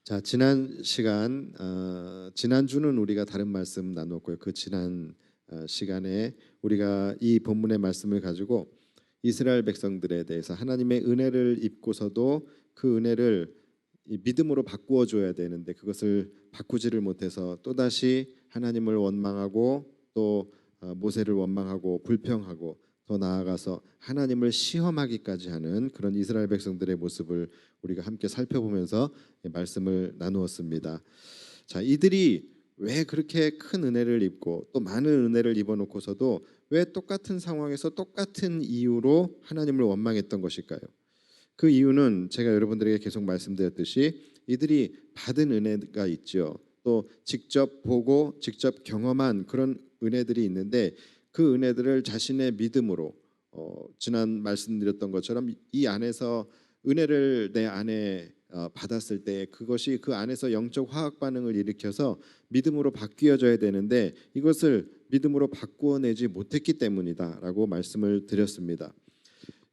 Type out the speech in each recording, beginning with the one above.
자, 지난 시간 지난주는 우리가 다른 말씀 나눴고요. 그 지난 시간에 우리가 이 본문의 말씀을 가지고 이스라엘 백성들에 대해서 하나님의 은혜를 입고서도 그 은혜를 이 믿음으로 바꾸어 줘야 되는데 그것을 바꾸지를 못해서 또다시 하나님을 원망하고 또 모세를 원망하고 불평하고 더 나아가서 하나님을 시험하기까지 하는 그런 이스라엘 백성들의 모습을 우리가 함께 살펴보면서 말씀을 나누었습니다. 자, 이들이 왜 그렇게 큰 은혜를 입고 또 많은 은혜를 입어놓고서도 왜 똑같은 상황에서 똑같은 이유로 하나님을 원망했던 것일까요? 그 이유는 제가 여러분들에게 계속 말씀드렸듯이 이들이 받은 은혜가 있죠. 또 직접 보고 직접 경험한 그런 은혜들이 있는데 그 은혜들을 자신의 믿음으로 지난 말씀드렸던 것처럼 이 안에서 은혜를 내 안에 받았을 때 그것이 그 안에서 영적 화학 반응을 일으켜서 믿음으로 바뀌어져야 되는데 이것을 믿음으로 바꾸어내지 못했기 때문이다라고 말씀을 드렸습니다.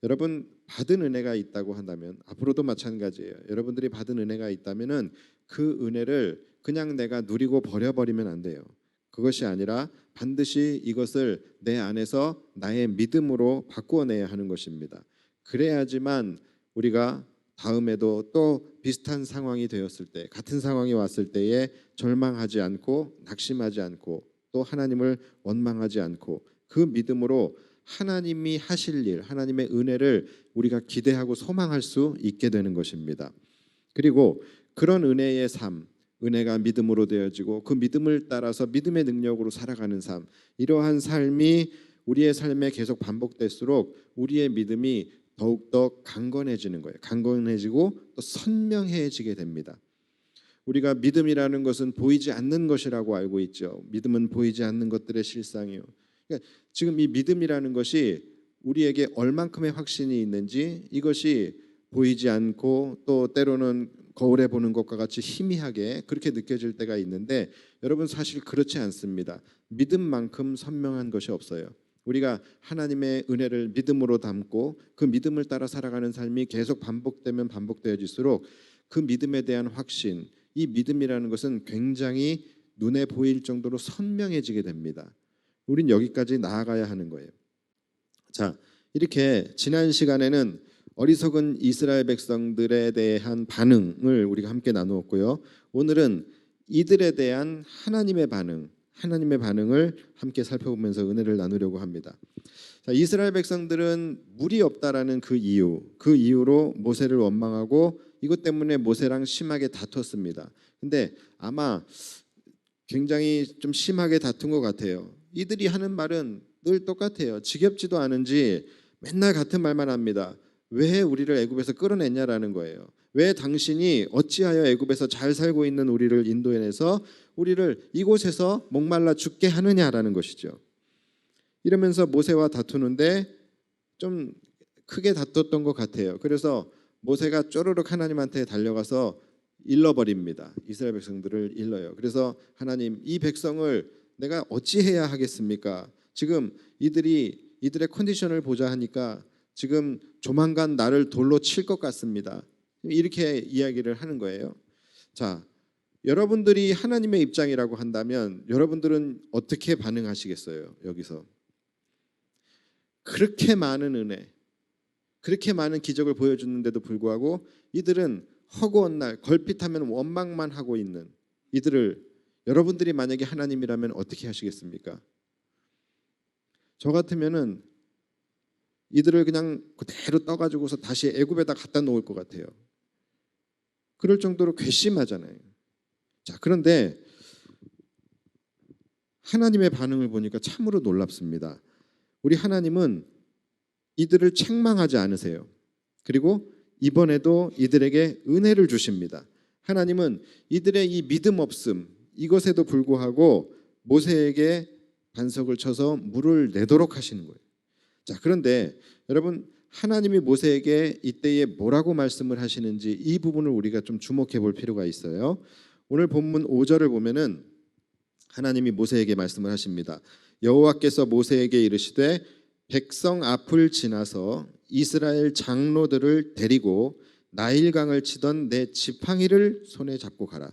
여러분 받은 은혜가 있다고 한다면 앞으로도 마찬가지예요. 여러분들이 받은 은혜가 있다면은 그 은혜를 그냥 내가 누리고 버려버리면 안 돼요. 그것이 아니라 반드시 이것을 내 안에서 나의 믿음으로 바꾸어내야 하는 것입니다. 그래야지만 우리가 다음에도 또 비슷한 상황이 되었을 때, 같은 상황이 왔을 때에 절망하지 않고 낙심하지 않고 또 하나님을 원망하지 않고 그 믿음으로 하나님이 하실 일, 하나님의 은혜를 우리가 기대하고 소망할 수 있게 되는 것입니다. 그리고 그런 은혜의 삶, 은혜가 믿음으로 되어지고 그 믿음을 따라서 믿음의 능력으로 살아가는 삶, 이러한 삶이 우리의 삶에 계속 반복될수록 우리의 믿음이 더욱더 강건해지는 거예요. 강건해지고 또 선명해지게 됩니다. 우리가 믿음이라는 것은 보이지 않는 것이라고 알고 있죠. 믿음은 보이지 않는 것들의 실상이요. 그러니까 지금 이 믿음이라는 것이 우리에게 얼만큼의 확신이 있는지 이것이 보이지 않고 또 때로는 거울에 보는 것과 같이 희미하게 그렇게 느껴질 때가 있는데 여러분 사실 그렇지 않습니다. 믿음만큼 선명한 것이 없어요. 우리가 하나님의 은혜를 믿음으로 담고 그 믿음을 따라 살아가는 삶이 계속 반복되면 반복되어질수록 그 믿음에 대한 확신, 이 믿음이라는 것은 굉장히 눈에 보일 정도로 선명해지게 됩니다. 우린 여기까지 나아가야 하는 거예요. 자, 이렇게 지난 시간에는 어리석은 이스라엘 백성들에 대한 반응을 우리가 함께 나누었고요. 오늘은 이들에 대한 하나님의 반응을 함께 살펴보면서 은혜를 나누려고 합니다. 자, 이스라엘 백성들은 물이 없다라는 그 이유로 모세를 원망하고 이것 때문에 모세랑 심하게 다퉜습니다. 근데 아마 굉장히 좀 심하게 다툰 것 같아요. 이들이 하는 말은 늘 똑같아요. 지겹지도 않은지 맨날 같은 말만 합니다. 왜 우리를 애굽에서 끌어냈냐라는 거예요. 왜 당신이 어찌하여 애굽에서 잘 살고 있는 우리를 인도해내서 우리를 이곳에서 목말라 죽게 하느냐라는 것이죠. 이러면서 모세와 다투는데 좀 크게 다퉜던 것 같아요. 그래서 모세가 쪼르륵 하나님한테 달려가서 일러버립니다. 이스라엘 백성들을 일러요. 그래서 하나님, 이 백성을 내가 어찌해야 하겠습니까? 지금 이들의 컨디션을 보자 하니까 지금 조만간 나를 돌로 칠 것 같습니다. 이렇게 이야기를 하는 거예요. 자, 여러분들이 하나님의 입장이라고 한다면 여러분들은 어떻게 반응하시겠어요? 여기서 그렇게 많은 은혜, 그렇게 많은 기적을 보여주는데도 불구하고 이들은 허구한 날 걸핏하면 원망만 하고 있는 이들을 여러분들이 만약에 하나님이라면 어떻게 하시겠습니까? 저 같으면은 이들을 그냥 그대로 떠가지고서 다시 애굽에다 갖다 놓을 것 같아요. 그럴 정도로 괘씸하잖아요. 자, 그런데 하나님의 반응을 보니까 참으로 놀랍습니다. 우리 하나님은 이들을 책망하지 않으세요. 그리고 이번에도 이들에게 은혜를 주십니다. 하나님은 이들의 이 믿음 없음 이것에도 불구하고 모세에게 반석을 쳐서 물을 내도록 하시는 거예요. 자, 그런데 여러분 하나님이 모세에게 이때에 뭐라고 말씀을 하시는지 이 부분을 우리가 좀 주목해 볼 필요가 있어요. 오늘 본문 5절을 보면은 하나님이 모세에게 말씀을 하십니다. 여호와께서 모세에게 이르시되 백성 앞을 지나서 이스라엘 장로들을 데리고 나일강을 치던 내 지팡이를 손에 잡고 가라.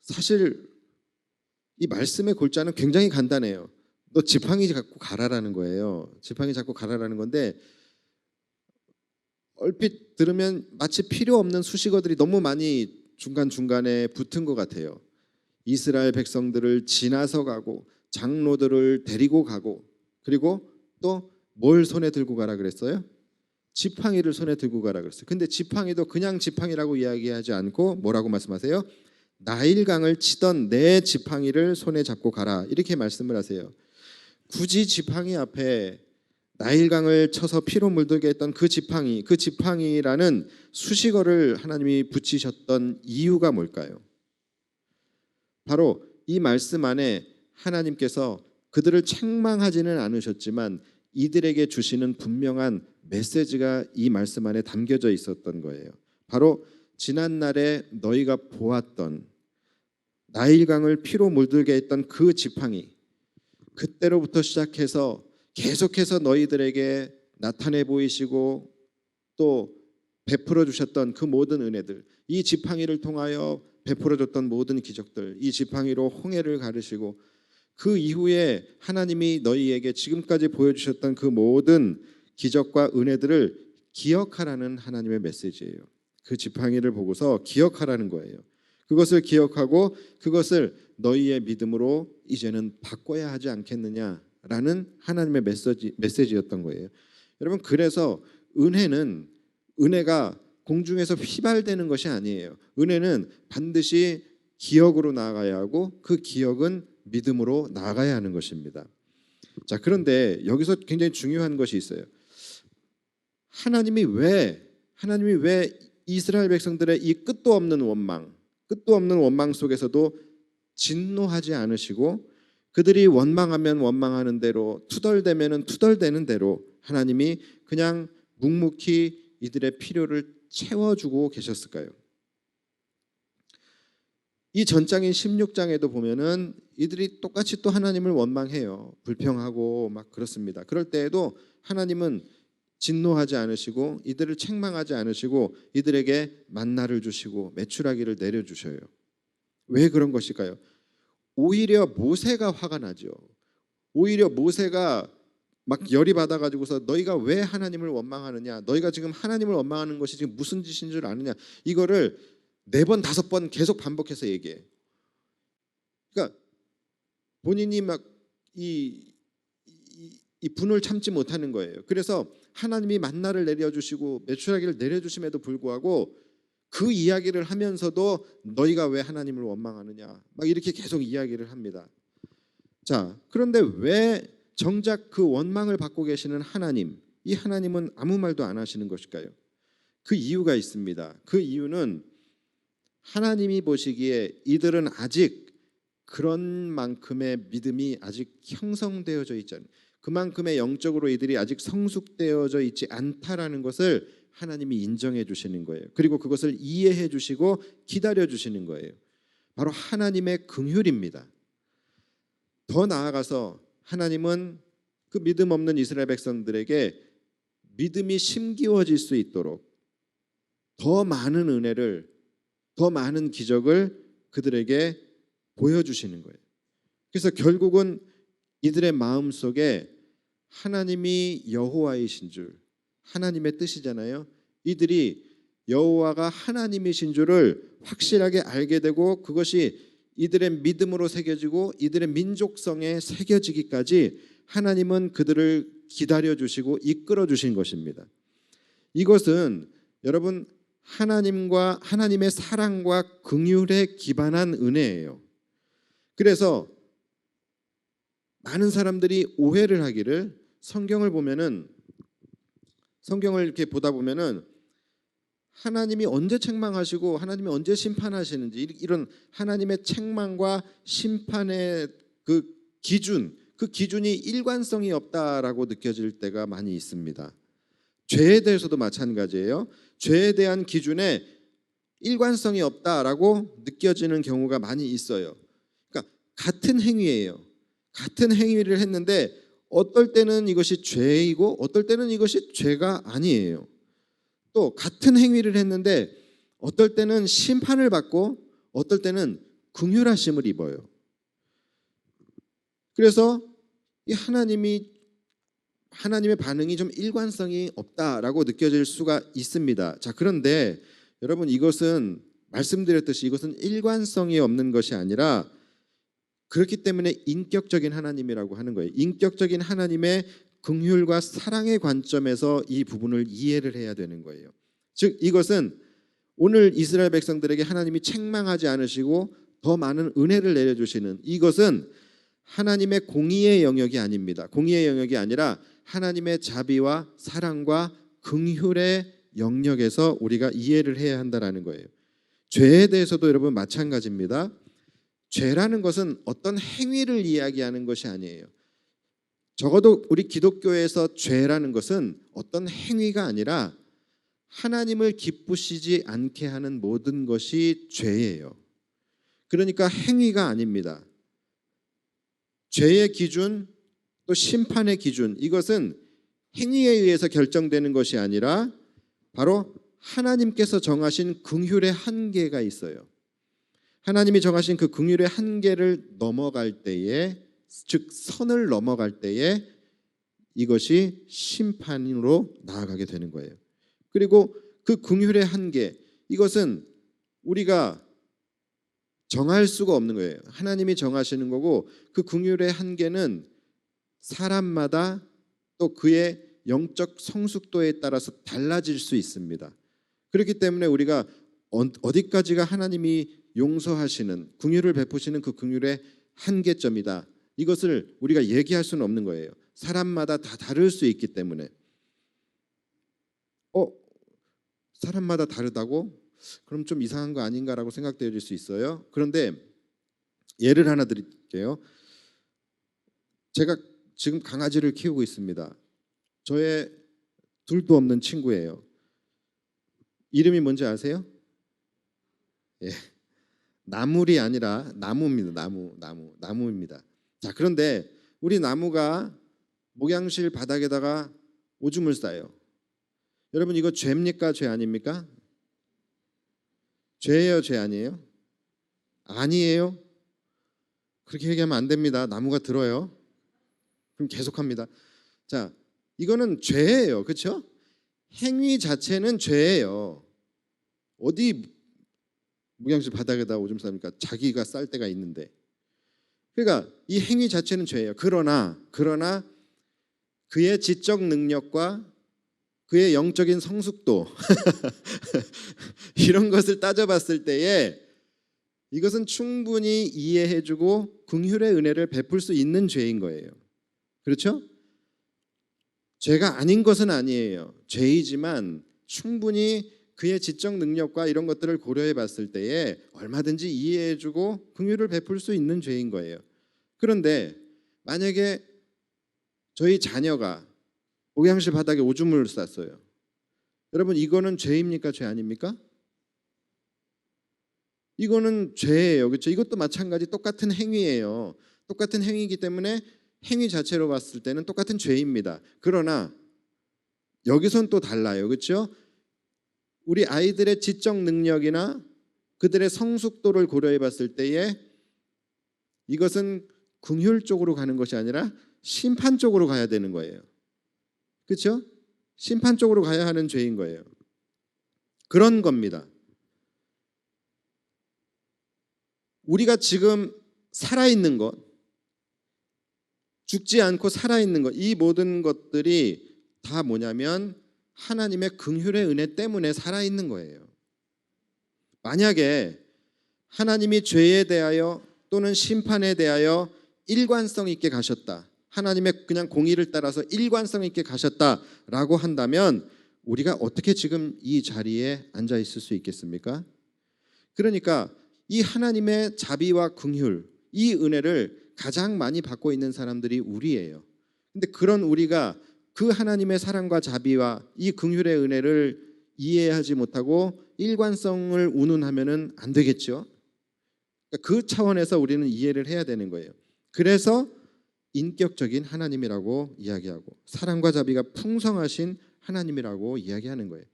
사실 이 말씀의 골자는 굉장히 간단해요. 너 지팡이 잡고 가라라는 거예요. 지팡이 잡고 가라라는 건데 얼핏 들으면 마치 필요 없는 수식어들이 너무 많이 중간중간에 붙은 것 같아요. 이스라엘 백성들을 지나서 가고 장로들을 데리고 가고 그리고 또 뭘 손에 들고 가라 그랬어요? 지팡이를 손에 들고 가라 그랬어요. 근데 지팡이도 그냥 지팡이라고 이야기하지 않고 뭐라고 말씀하세요? 나일강을 치던 내 지팡이를 손에 잡고 가라 이렇게 말씀을 하세요. 굳이 지팡이 앞에 나일강을 쳐서 피로 물들게 했던 그 지팡이라는 수식어를 하나님이 붙이셨던 이유가 뭘까요? 바로 이 말씀 안에 하나님께서 그들을 책망하지는 않으셨지만 이들에게 주시는 분명한 메시지가 이 말씀 안에 담겨져 있었던 거예요. 바로 지난날에 너희가 보았던 나일강을 피로 물들게 했던 그 지팡이, 그때로부터 시작해서 계속해서 너희들에게 나타내 보이시고 또 베풀어 주셨던 그 모든 은혜들, 이 지팡이를 통하여 베풀어 줬던 모든 기적들, 이 지팡이로 홍해를 가르시고 그 이후에 하나님이 너희에게 지금까지 보여주셨던 그 모든 기적과 은혜들을 기억하라는 하나님의 메시지예요. 그 지팡이를 보고서 기억하라는 거예요. 그것을 기억하고 그것을 너희의 믿음으로 이제는 바꿔야 하지 않겠느냐라는 하나님의 메시지였던 거예요. 여러분, 그래서 은혜가 공중에서 휘발되는 것이 아니에요. 은혜는 반드시 기억으로 나아가야 하고 그 기억은 믿음으로 나아가야 하는 것입니다. 자, 그런데 여기서 굉장히 중요한 것이 있어요. 하나님이 왜 이스라엘 백성들의 이 끝도 없는 원망 속에서도 진노하지 않으시고 그들이 원망하면 원망하는 대로 투덜대면은 투덜대는 대로 하나님이 그냥 묵묵히 이들의 필요를 채워주고 계셨을까요? 이 전장인 16장에도 보면은 이들이 똑같이 또 하나님을 원망해요. 불평하고 막 그렇습니다. 그럴 때에도 하나님은 진노하지 않으시고 이들을 책망하지 않으시고 이들에게 만나를 주시고 메추라기를 내려주셔요. 왜 그런 것일까요? 오히려 모세가 화가 나죠. 오히려 모세가 막 열이 받아가지고서 너희가 왜 하나님을 원망하느냐, 너희가 지금 하나님을 원망하는 것이 지금 무슨 짓인 줄 아느냐, 이거를 4번 5번 계속 반복해서 얘기해. 그러니까 본인이 막 이 분을 참지 못하는 거예요. 그래서 하나님이 만나를 내려주시고 메추라기를 내려주심에도 불구하고 그 이야기를 하면서도 너희가 왜 하나님을 원망하느냐 막 이렇게 계속 이야기를 합니다. 자, 그런데 왜 정작 그 원망을 받고 계시는 하나님, 이 하나님은 아무 말도 안 하시는 것일까요? 그 이유가 있습니다. 그 이유는 하나님이 보시기에 이들은 아직 그런 만큼의 믿음이 아직 형성되어져 있지 않아요. 그만큼의 영적으로 이들이 아직 성숙되어져 있지 않다라는 것을 하나님이 인정해 주시는 거예요. 그리고 그것을 이해해 주시고 기다려 주시는 거예요. 바로 하나님의 긍휼입니다. 더 나아가서 하나님은 그 믿음 없는 이스라엘 백성들에게 믿음이 심기워질 수 있도록 더 많은 은혜를, 더 많은 기적을 그들에게 보여주시는 거예요. 그래서 결국은 이들의 마음속에 하나님이 여호와이신 줄, 하나님의 뜻이잖아요. 이들이 여호와가 하나님이신 줄을 확실하게 알게 되고 그것이 이들의 믿음으로 새겨지고 이들의 민족성에 새겨지기까지 하나님은 그들을 기다려주시고 이끌어주신 것입니다. 이것은 여러분 하나님의 사랑과 긍휼에 기반한 은혜예요. 그래서 많은 사람들이 오해를 하기를 성경을 이렇게 보다 보면은 하나님이 언제 책망하시고 하나님이 언제 심판하시는지 이런 하나님의 책망과 심판의 그 기준이 일관성이 없다라고 느껴질 때가 많이 있습니다. 죄에 대해서도 마찬가지예요. 죄에 대한 기준에 일관성이 없다라고 느껴지는 경우가 많이 있어요. 그러니까 같은 행위예요. 같은 행위를 했는데 어떨 때는 이것이 죄이고 어떨 때는 이것이 죄가 아니에요. 또 같은 행위를 했는데 어떨 때는 심판을 받고 어떨 때는 긍휼하심을 입어요. 그래서 이 하나님의 반응이 좀 일관성이 없다라고 느껴질 수가 있습니다. 자, 그런데 여러분, 이것은 말씀드렸듯이 이것은 일관성이 없는 것이 아니라 그렇기 때문에 인격적인 하나님이라고 하는 거예요. 인격적인 하나님의 긍휼과 사랑의 관점에서 이 부분을 이해를 해야 되는 거예요. 즉 이것은 오늘 이스라엘 백성들에게 하나님이 책망하지 않으시고 더 많은 은혜를 내려주시는, 이것은 하나님의 공의의 영역이 아닙니다. 공의의 영역이 아니라 하나님의 자비와 사랑과 긍휼의 영역에서 우리가 이해를 해야 한다는 거예요. 죄에 대해서도 여러분 마찬가지입니다. 죄라는 것은 어떤 행위를 이야기하는 것이 아니에요. 적어도 우리 기독교에서 죄라는 것은 어떤 행위가 아니라 하나님을 기쁘시지 않게 하는 모든 것이 죄예요. 그러니까 행위가 아닙니다. 죄의 기준, 또 심판의 기준, 이것은 행위에 의해서 결정되는 것이 아니라 바로 하나님께서 정하신 긍휼의 한계가 있어요. 하나님이 정하신 그 긍휼의 한계를 넘어갈 때에, 즉 선을 넘어갈 때에 이것이 심판으로 나아가게 되는 거예요. 그리고 그 긍휼의 한계, 이것은 우리가 정할 수가 없는 거예요. 하나님이 정하시는 거고, 그 긍휼의 한계는 사람마다 또 그의 영적 성숙도에 따라서 달라질 수 있습니다. 그렇기 때문에 우리가 어디까지가 하나님이 용서하시는, 긍휼을 베푸시는 그 긍휼의 한계점이다, 이것을 우리가 얘기할 수는 없는 거예요. 사람마다 다 다를 수 있기 때문에. 사람마다 다르다고? 그럼 좀 이상한 거 아닌가라고 생각되어질 수 있어요. 그런데 예를 하나 드릴게요. 제가 지금 강아지를 키우고 있습니다. 저의 둘도 없는 친구예요. 이름이 뭔지 아세요? 예, 나물이 아니라 나무입니다. 나무입니다. 자, 그런데 우리 나무가 목양실 바닥에다가 오줌을 싸요. 여러분, 이거 죄입니까? 죄 아닙니까? 죄예요, 죄 아니에요? 아니에요. 그렇게 얘기하면 안 됩니다. 나무가 들어요. 그럼 계속합니다. 자, 이거는 죄예요. 그렇죠? 행위 자체는 죄예요. 어디 목양실 바닥에다 오줌 쌉니까? 자기가 쌀 때가 있는데. 그러니까 이 행위 자체는 죄예요. 그러나 그의 지적 능력과 그의 영적인 성숙도 이런 것을 따져봤을 때에 이것은 충분히 이해해주고 긍휼의 은혜를 베풀 수 있는 죄인 거예요. 그렇죠? 죄가 아닌 것은 아니에요. 죄이지만 충분히 그의 지적 능력과 이런 것들을 고려해 봤을 때에 얼마든지 이해해주고 긍휼을 베풀 수 있는 죄인 거예요. 그런데 만약에 저희 자녀가 목양실 바닥에 오줌을 쌌어요. 여러분, 이거는 죄입니까? 죄 아닙니까? 이거는 죄예요. 그렇죠? 이것도 마찬가지 똑같은 행위예요. 똑같은 행위이기 때문에 행위 자체로 봤을 때는 똑같은 죄입니다. 그러나 여기선 또 달라요. 그렇죠? 우리 아이들의 지적 능력이나 그들의 성숙도를 고려해 봤을 때에 이것은 긍휼 쪽으로 가는 것이 아니라 심판 쪽으로 가야 되는 거예요. 그렇죠? 심판 쪽으로 가야 하는 죄인 거예요. 그런 겁니다. 우리가 지금 살아있는 것, 죽지 않고 살아있는 것, 이 모든 것들이 다 뭐냐면 하나님의 긍휼의 은혜 때문에 살아있는 거예요. 만약에 하나님이 죄에 대하여 또는 심판에 대하여 일관성 있게 가셨다, 하나님의 그냥 공의를 따라서 일관성 있게 가셨다라고 한다면 우리가 어떻게 지금 이 자리에 앉아 있을 수 있겠습니까? 그러니까 이 하나님의 자비와 긍휼, 이 은혜를 가장 많이 받고 있는 사람들이 우리예요. 근데 그런 우리가 그 하나님의 사랑과 자비와 이 긍휼의 은혜를 이해하지 못하고 일관성을 운운하면은 안 되겠죠. 그 차원에서 우리는 이해를 해야 되는 거예요. 그래서 인격적인 하나님이라고 이야기하고 사랑과 자비가 풍성하신 하나님이라고 이야기하는 거예요.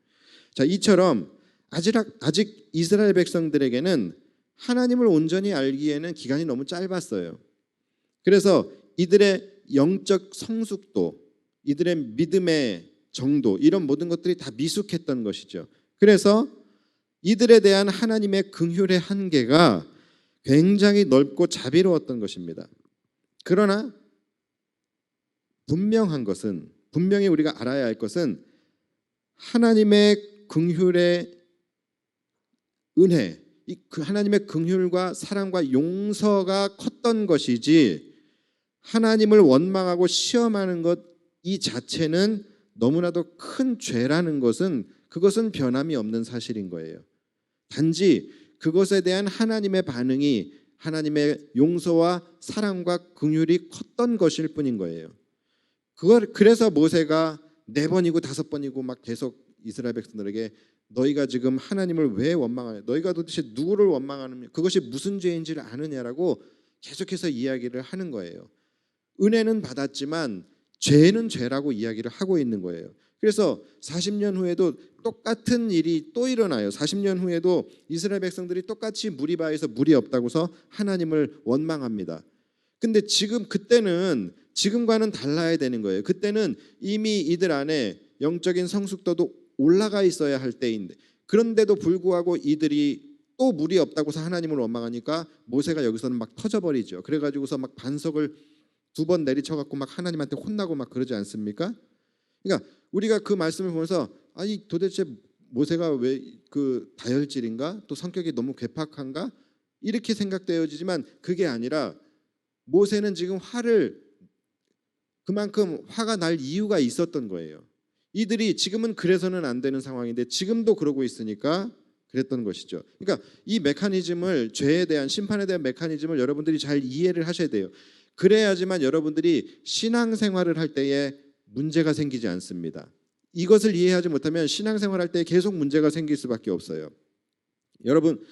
자, 이처럼 아직 이스라엘 백성들에게는 하나님을 온전히 알기에는 기간이 너무 짧았어요. 그래서 이들의 영적 성숙도, 이들의 믿음의 정도, 이런 모든 것들이 다 미숙했던 것이죠. 그래서 이들에 대한 하나님의 긍휼의 한계가 굉장히 넓고 자비로웠던 것입니다. 그러나 분명히 우리가 알아야 할 것은 하나님의 긍휼의 은혜, 그 하나님의 긍휼과 사랑과 용서가 컸던 것이지, 하나님을 원망하고 시험하는 것 이 자체는 너무나도 큰 죄라는 것은, 그것은 변함이 없는 사실인 거예요. 단지 그것에 대한 하나님의 반응이 하나님의 용서와 사랑과 긍휼이 컸던 것일 뿐인 거예요. 그래서 모세가 4번이고 5번이고 막 계속 이스라엘 백성들에게 너희가 지금 하나님을 왜 원망하냐, 너희가 도대체 누구를 원망하느냐, 그것이 무슨 죄인지를 아느냐라고 계속해서 이야기를 하는 거예요. 은혜는 받았지만 죄는 죄라고 이야기를 하고 있는 거예요. 그래서 40년 후에도 똑같은 일이 또 일어나요. 40년 후에도 이스라엘 백성들이 똑같이 무리바에서 물이 없다고서 하나님을 원망합니다. 근데 그때는 지금과는 달라야 되는 거예요. 그때는 이미 이들 안에 영적인 성숙도도 올라가 있어야 할 때인데, 그런데도 불구하고 이들이 또 물이 없다고서 하나님을 원망하니까 모세가 여기서는 막 터져버리죠. 그래가지고서 막 반석을 2번 내리쳐갖고 막 하나님한테 혼나고 막 그러지 않습니까? 그러니까 우리가 그 말씀을 보면서 아니 도대체 모세가 왜 그 다혈질인가? 또 성격이 너무 괴팍한가? 이렇게 생각되어지지만 그게 아니라 모세는 지금 그만큼 화가 날 이유가 있었던 거예요. 이들이 지금은 그래서는 안 되는 상황인데 지금도 그러고 있으니까 그랬던 것이죠. 그러니까 이 메커니즘을, 죄에 대한, 심판에 대한 메커니즘을 여러분들이 잘 이해를 하셔야 돼요. 그래야지만 여러분들이 신앙생활을 할 때에 문제가 생기지 않습니다. 이것을 이해하지 못하면 신앙생활할 때 계속 문제가 생길 수밖에 없어요. 여러분,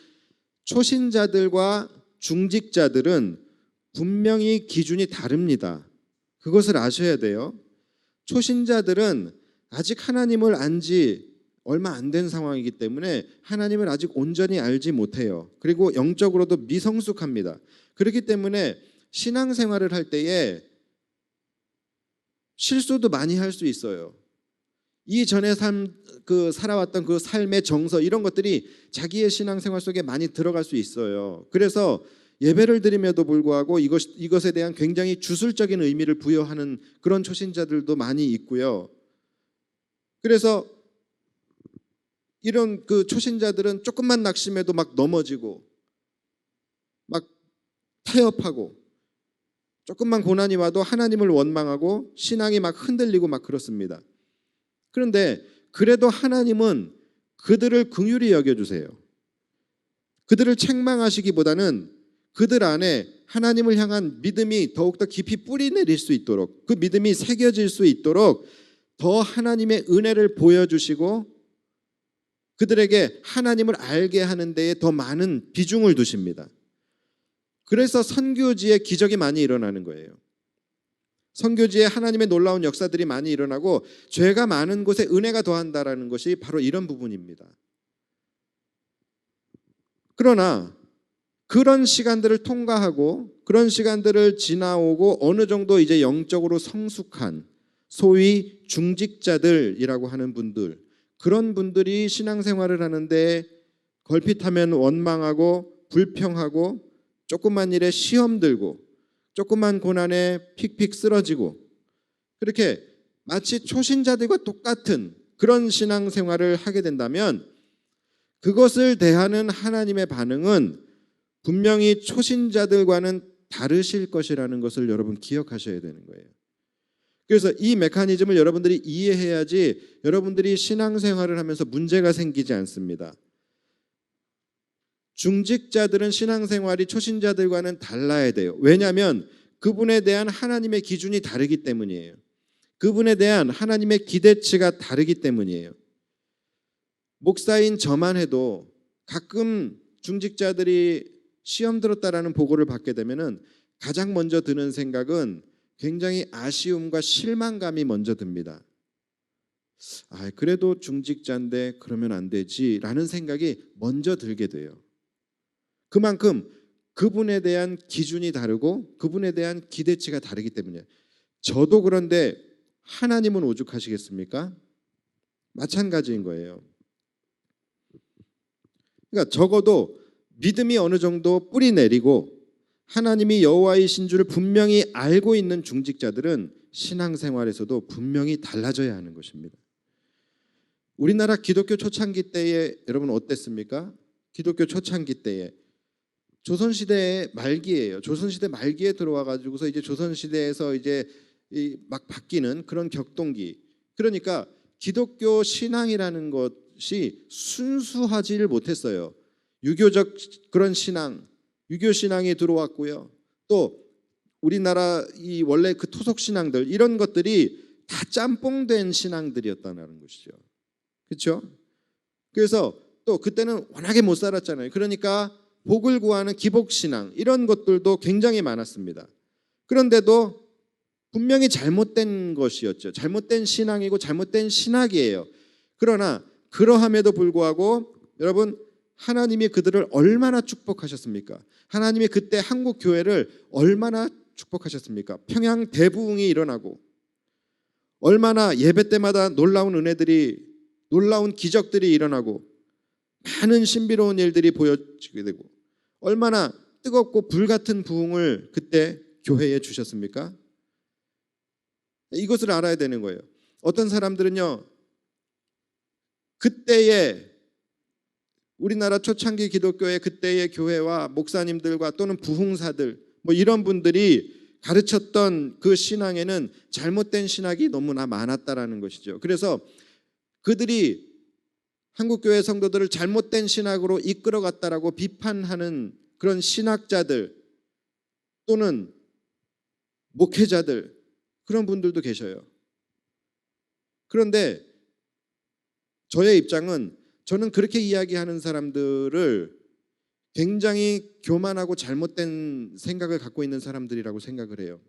초신자들과 중직자들은 분명히 기준이 다릅니다. 그것을 아셔야 돼요. 초신자들은 아직 하나님을 안 지 얼마 안 된 상황이기 때문에 하나님을 아직 온전히 알지 못해요. 그리고 영적으로도 미성숙합니다. 그렇기 때문에 신앙생활을 할 때에 실수도 많이 할 수 있어요. 이전에 살아왔던 그 삶의 정서, 이런 것들이 자기의 신앙생활 속에 많이 들어갈 수 있어요. 그래서 예배를 드림에도 불구하고 이것에 대한 굉장히 주술적인 의미를 부여하는 그런 초신자들도 많이 있고요. 그래서 이런 그 초신자들은 조금만 낙심해도 막 넘어지고 막 타협하고, 조금만 고난이 와도 하나님을 원망하고 신앙이 막 흔들리고 막 그렇습니다. 그런데 그래도 하나님은 그들을 긍휼히 여겨주세요. 그들을 책망하시기보다는 그들 안에 하나님을 향한 믿음이 더욱더 깊이 뿌리 내릴 수 있도록, 그 믿음이 새겨질 수 있도록 더 하나님의 은혜를 보여주시고 그들에게 하나님을 알게 하는 데에 더 많은 비중을 두십니다. 그래서 선교지에 기적이 많이 일어나는 거예요. 선교지에 하나님의 놀라운 역사들이 많이 일어나고 죄가 많은 곳에 은혜가 더한다라는 것이 바로 이런 부분입니다. 그러나 그런 시간들을 통과하고 그런 시간들을 지나오고 어느 정도 이제 영적으로 성숙한 소위 중직자들이라고 하는 분들, 그런 분들이 신앙생활을 하는데 걸핏하면 원망하고 불평하고 조그만 일에 시험 들고 조그만 고난에 픽픽 쓰러지고, 그렇게 마치 초신자들과 똑같은 그런 신앙생활을 하게 된다면 그것을 대하는 하나님의 반응은 분명히 초신자들과는 다르실 것이라는 것을 여러분 기억하셔야 되는 거예요. 그래서 이 메커니즘을 여러분들이 이해해야지 여러분들이 신앙생활을 하면서 문제가 생기지 않습니다. 중직자들은 신앙생활이 초신자들과는 달라야 돼요. 왜냐하면 그분에 대한 하나님의 기준이 다르기 때문이에요. 그분에 대한 하나님의 기대치가 다르기 때문이에요. 목사인 저만 해도 가끔 중직자들이 시험 들었다라는 보고를 받게 되면은 가장 먼저 드는 생각은 굉장히 아쉬움과 실망감이 먼저 듭니다. 그래도 중직자인데 그러면 안 되지라는 생각이 먼저 들게 돼요. 그만큼 그분에 대한 기준이 다르고 그분에 대한 기대치가 다르기 때문이에요. 저도 그런데 하나님은 오죽하시겠습니까? 마찬가지인 거예요. 그러니까 적어도 믿음이 어느 정도 뿌리 내리고 하나님이 여호와이신 줄을 분명히 알고 있는 중직자들은 신앙생활에서도 분명히 달라져야 하는 것입니다. 우리나라 기독교 초창기 때에 여러분 어땠습니까? 기독교 초창기 때에 조선시대 말기예요. 조선시대 말기에 들어와 가지고서 이제 조선시대에서 이제 막 바뀌는 그런 격동기. 그러니까 기독교 신앙이라는 것이 순수하지를 못했어요. 유교적 그런 신앙, 유교 신앙이 들어왔고요. 또 우리나라 이 원래 그 토속 신앙들 이런 것들이 다 짬뽕된 신앙들이었다는 것이죠. 그렇죠? 그래서 또 그때는 워낙에 못 살았잖아요. 그러니까 복을 구하는 기복신앙 이런 것들도 굉장히 많았습니다. 그런데도 분명히 잘못된 것이었죠. 잘못된 신앙이고 잘못된 신학이에요. 그러나 그러함에도 불구하고 여러분 하나님이 그들을 얼마나 축복하셨습니까? 하나님이 그때 한국 교회를 얼마나 축복하셨습니까? 평양 대부흥이 일어나고 얼마나 예배 때마다 놀라운 은혜들이 놀라운 기적들이 일어나고 많은 신비로운 일들이 보여지게 되고 얼마나 뜨겁고 불같은 부흥을 그때 교회에 주셨습니까? 이것을 알아야 되는 거예요. 어떤 사람들은요, 그때의 우리나라 초창기 기독교의 그때의 교회와 목사님들과 또는 부흥사들 뭐 이런 분들이 가르쳤던 그 신앙에는 잘못된 신학이 너무나 많았다라는 것이죠. 그래서 그들이 한국교회 성도들을 잘못된 신학으로 이끌어갔다라고 비판하는 그런 신학자들 또는 목회자들 그런 분들도 계셔요. 그런데 저의 입장은 저는 그렇게 이야기하는 사람들을 굉장히 교만하고 잘못된 생각을 갖고 있는 사람들이라고 생각을 해요.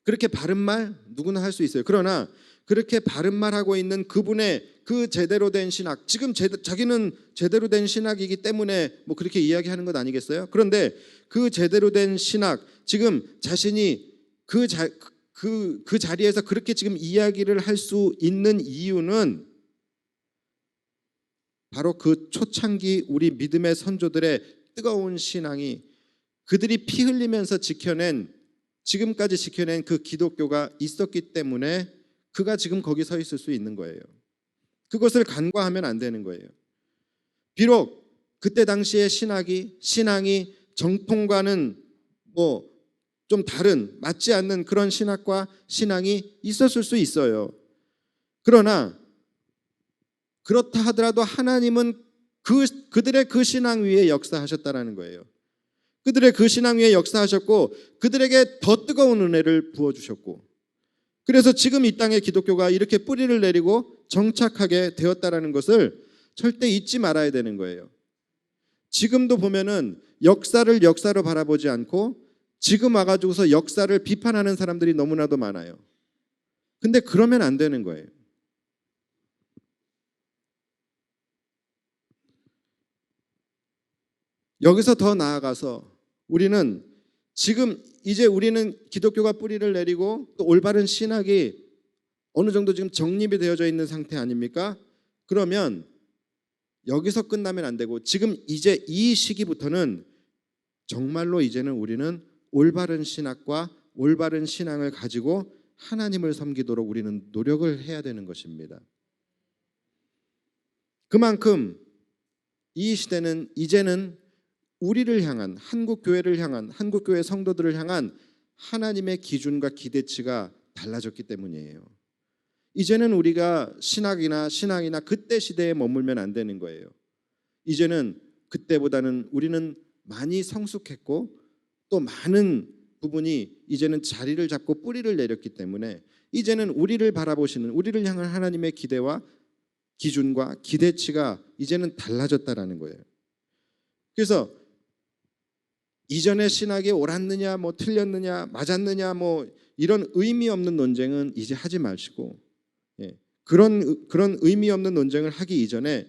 그렇게 바른 말 누구나 할 수 있어요. 그러나 그렇게 바른 말하고 있는 그분의 그 제대로 된 신학, 지금 자기는 제대로 된 신학이기 때문에 뭐 그렇게 이야기하는 것 아니겠어요? 그런데 그 제대로 된 신학, 지금 자신이 그 자리에서 그렇게 지금 이야기를 할 수 있는 이유는 바로 그 초창기 우리 믿음의 선조들의 뜨거운 신앙이 그들이 피 흘리면서 지금까지 지켜낸 그 기독교가 있었기 때문에 그가 지금 거기 서 있을 수 있는 거예요. 그것을 간과하면 안 되는 거예요. 비록 그때 당시의 신앙이 정통과는 뭐 좀 다른 맞지 않는 그런 신학과 신앙이 있었을 수 있어요. 그러나 그렇다 하더라도 하나님은 그들의 그 신앙 위에 역사하셨다라는 거예요. 그들의 그 신앙 위에 역사하셨고 그들에게 더 뜨거운 은혜를 부어주셨고 그래서 지금 이 땅에 기독교가 이렇게 뿌리를 내리고 정착하게 되었다라는 것을 절대 잊지 말아야 되는 거예요. 지금도 보면은 역사를 역사로 바라보지 않고 지금 와가지고서 역사를 비판하는 사람들이 너무나도 많아요. 근데 그러면 안 되는 거예요. 여기서 더 나아가서 우리는 지금 이제 우리는 기독교가 뿌리를 내리고 또 올바른 신학이 어느 정도 지금 정립이 되어져 있는 상태 아닙니까? 그러면 여기서 끝나면 안 되고 지금 이제 이 시기부터는 정말로 이제는 우리는 올바른 신학과 올바른 신앙을 가지고 하나님을 섬기도록 우리는 노력을 해야 되는 것입니다. 그만큼 이 시대는 이제는 우리를 향한 한국교회를 향한 한국교회 성도들을 향한 하나님의 기준과 기대치가 달라졌기 때문이에요. 이제는 우리가 신앙이나 그때 시대에 머물면 안 되는 거예요. 이제는 그때보다는 우리는 많이 성숙했고 또 많은 부분이 이제는 자리를 잡고 뿌리를 내렸기 때문에 이제는 우리를 바라보시는 우리를 향한 하나님의 기대와 기준과 기대치가 이제는 달라졌다라는 거예요. 그래서 이전의 신학이 옳았느냐 뭐 틀렸느냐 맞았느냐 뭐 이런 의미 없는 논쟁은 이제 하지 마시고, 그런 의미 없는 논쟁을 하기 이전에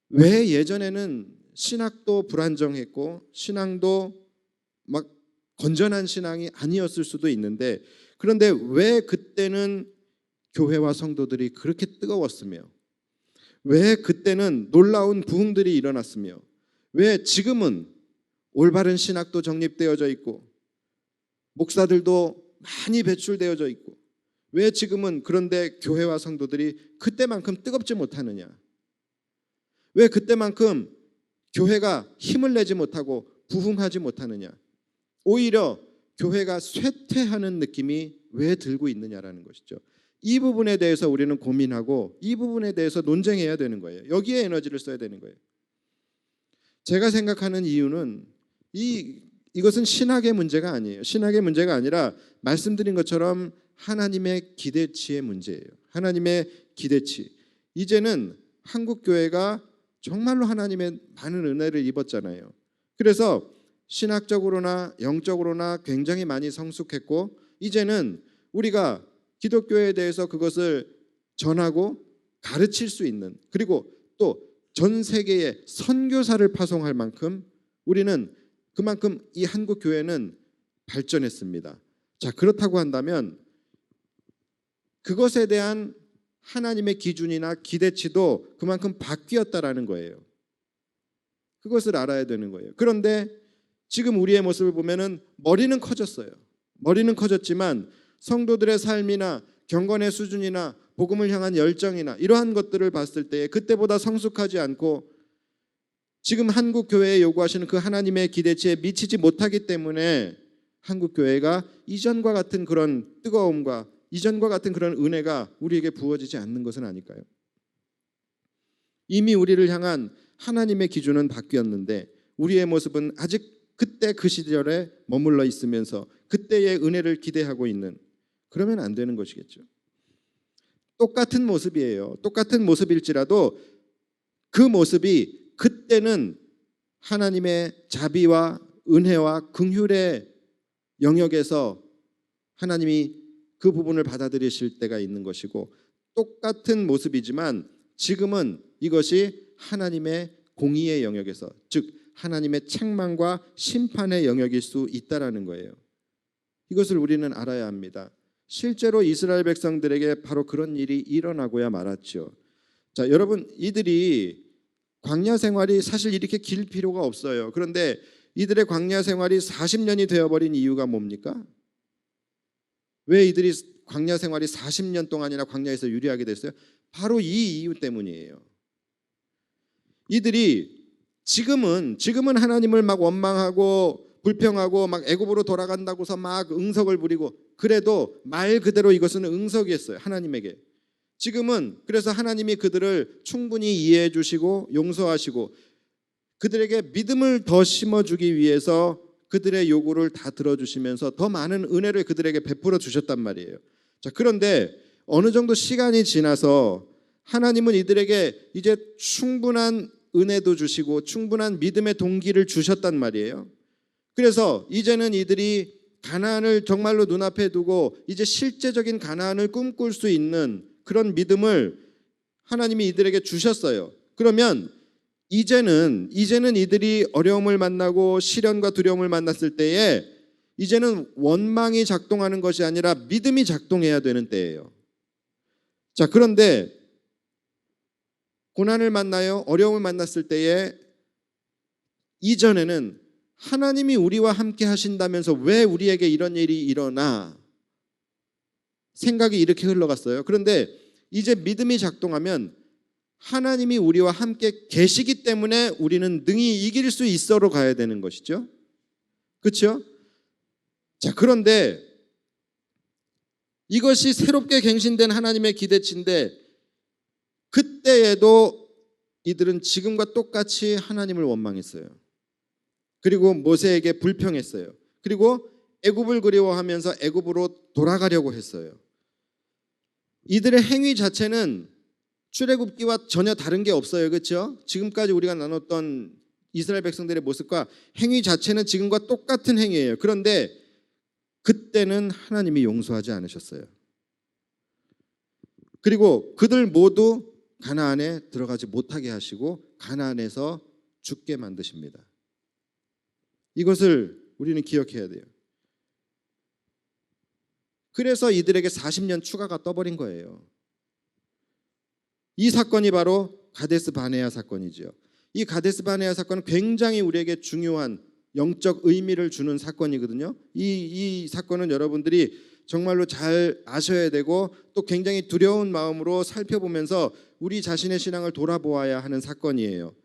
왜 예전에는 신학도 불안정했고 신앙도 막 건전한 신앙이 아니었을 수도 있는데, 그런데 왜 그때는 교회와 성도들이 그렇게 뜨거웠으며, 왜 그때는 놀라운 부흥들이 일어났으며, 왜 지금은 올바른 신학도 정립되어져 있고 목사들도 많이 배출되어져 있고, 왜 지금은 그런데 교회와 성도들이 그때만큼 뜨겁지 못하느냐? 왜 그때만큼 교회가 힘을 내지 못하고 부흥하지 못하느냐? 오히려 교회가 쇠퇴하는 느낌이 왜 들고 있느냐라는 것이죠. 이 부분에 대해서 우리는 고민하고 이 부분에 대해서 논쟁해야 되는 거예요. 여기에 에너지를 써야 되는 거예요. 제가 생각하는 이유는 이것은 신학의 문제가 아니에요. 신학의 문제가 아니라 말씀드린 것처럼 하나님의 기대치의 문제예요. 하나님의 기대치. 이제는 한국 교회가 정말로 하나님의 많은 은혜를 입었잖아요. 그래서 신학적으로나 영적으로나 굉장히 많이 성숙했고, 이제는 우리가 기독교에 대해서 그것을 전하고 가르칠 수 있는, 그리고 또 전 세계에 선교사를 파송할 만큼 우리는 그만큼 이 한국 교회는 발전했습니다. 자, 그렇다고 한다면 그것에 대한 하나님의 기준이나 기대치도 그만큼 바뀌었다라는 거예요. 그것을 알아야 되는 거예요. 그런데 지금 우리의 모습을 보면은 머리는 커졌어요. 머리는 커졌지만 성도들의 삶이나 경건의 수준이나 복음을 향한 열정이나 이러한 것들을 봤을 때 그때보다 성숙하지 않고 지금 한국 교회에 요구하시는 그 하나님의 기대치에 미치지 못하기 때문에 한국 교회가 이전과 같은 그런 뜨거움과 이전과 같은 그런 은혜가 우리에게 부어지지 않는 것은 아닐까요? 이미 우리를 향한 하나님의 기준은 바뀌었는데 우리의 모습은 아직 그때 그 시절에 머물러 있으면서 그때의 은혜를 기대하고 있는, 그러면 안 되는 것이겠죠. 똑같은 모습이에요. 똑같은 모습일지라도 그 모습이 그때는 하나님의 자비와 은혜와 긍휼의 영역에서 하나님이 그 부분을 받아들이실 때가 있는 것이고, 똑같은 모습이지만 지금은 이것이 하나님의 공의의 영역에서, 즉 하나님의 책망과 심판의 영역일 수 있다라는 거예요. 이것을 우리는 알아야 합니다. 실제로 이스라엘 백성들에게 바로 그런 일이 일어나고야 말았죠. 자, 여러분, 이들이 광야 생활이 사실 이렇게 길 필요가 없어요. 그런데 이들의 광야 생활이 40년이 되어버린 이유가 뭡니까? 왜 이들이 광야 생활이 40년 동안이나 광야에서 유리하게 됐어요? 바로 이 이유 때문이에요. 이들이 지금은 하나님을 막 원망하고 불평하고 막 애굽으로 돌아간다고서 막 응석을 부리고, 그래도 말 그대로 이것은 응석이었어요. 하나님에게. 지금은 그래서 하나님이 그들을 충분히 이해해 주시고 용서하시고 그들에게 믿음을 더 심어주기 위해서 그들의 요구를 다 들어주시면서 더 많은 은혜를 그들에게 베풀어 주셨단 말이에요. 자, 그런데 어느 정도 시간이 지나서 하나님은 이들에게 이제 충분한 은혜도 주시고 충분한 믿음의 동기를 주셨단 말이에요. 그래서 이제는 이들이 가나안을 정말로 눈앞에 두고 이제 실제적인 가나안을 꿈꿀 수 있는 그런 믿음을 하나님이 이들에게 주셨어요. 그러면 이제는 이들이 어려움을 만나고 시련과 두려움을 만났을 때에 이제는 원망이 작동하는 것이 아니라 믿음이 작동해야 되는 때예요. 자, 그런데 고난을 만나요, 어려움을 만났을 때에 이전에는 하나님이 우리와 함께 하신다면서 왜 우리에게 이런 일이 일어나? 생각이 이렇게 흘러갔어요. 그런데 이제 믿음이 작동하면 하나님이 우리와 함께 계시기 때문에 우리는 능히 이길 수 있어로 가야 되는 것이죠. 그렇죠? 자, 그런데 이것이 새롭게 갱신된 하나님의 기대치인데 그때에도 이들은 지금과 똑같이 하나님을 원망했어요. 그리고 모세에게 불평했어요. 그리고 애굽을 그리워하면서 애굽으로 돌아가려고 했어요. 이들의 행위 자체는 출애굽기와 전혀 다른 게 없어요. 그렇죠? 지금까지 우리가 나눴던 이스라엘 백성들의 모습과 행위 자체는 지금과 똑같은 행위예요. 그런데 그때 그때는 하나님이 용서하지 않으셨어요. 그리고 그들 모두 가나안에 들어가지 못하게 하시고 가나안에서 죽게 만드십니다. 이것을 우리는 기억해야 돼요. 그래서 이들에게 40년 추가가 떠버린 거예요. 이 사건이 바로 가데스 바네아 사건이죠. 이 가데스 바네아 사건은 굉장히 우리에게 중요한 영적 의미를 주는 사건이거든요. 이 사건은 여러분들이 정말로 잘 아셔야 되고 또 굉장히 두려운 마음으로 살펴보면서 우리 자신의 신앙을 돌아보아야 하는 사건이에요.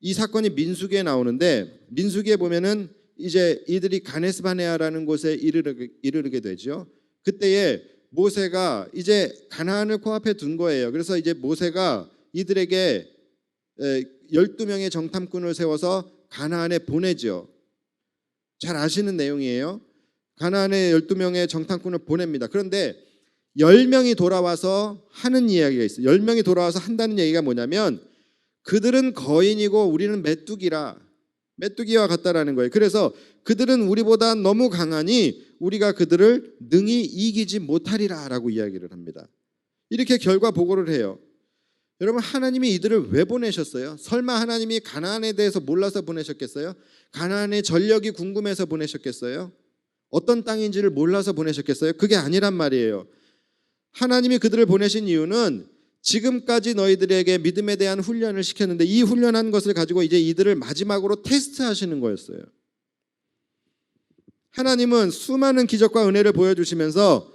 이 사건이 민수기에 나오는데 민수기에 보면은 이제 이들이 가데스 바네아라는 곳에 이르게 되죠. 그때에 모세가 이제 가나안을 코앞에 둔 거예요. 그래서 이제 모세가 이들에게 12명의 정탐꾼을 세워서 가나안에 보내죠. 잘 아시는 내용이에요. 가나안에 12명의 정탐꾼을 보냅니다. 그런데 10명이 돌아와서 하는 이야기가 있어요. 10명이 돌아와서 한다는 얘기가 뭐냐면 그들은 거인이고 우리는 메뚜기와 같다라는 거예요. 그래서 그들은 우리보다 너무 강하니 우리가 그들을 능히 이기지 못하리라라고 이야기를 합니다. 이렇게 결과 보고를 해요. 여러분, 하나님이 이들을 왜 보내셨어요? 설마 하나님이 가나안에 대해서 몰라서 보내셨겠어요? 가나안의 전력이 궁금해서 보내셨겠어요? 어떤 땅인지를 몰라서 보내셨겠어요? 그게 아니란 말이에요. 하나님이 그들을 보내신 이유는 지금까지 너희들에게 믿음에 대한 훈련을 시켰는데 이 훈련한 것을 가지고 이제 이들을 마지막으로 테스트하시는 거였어요. 하나님은 수많은 기적과 은혜를 보여주시면서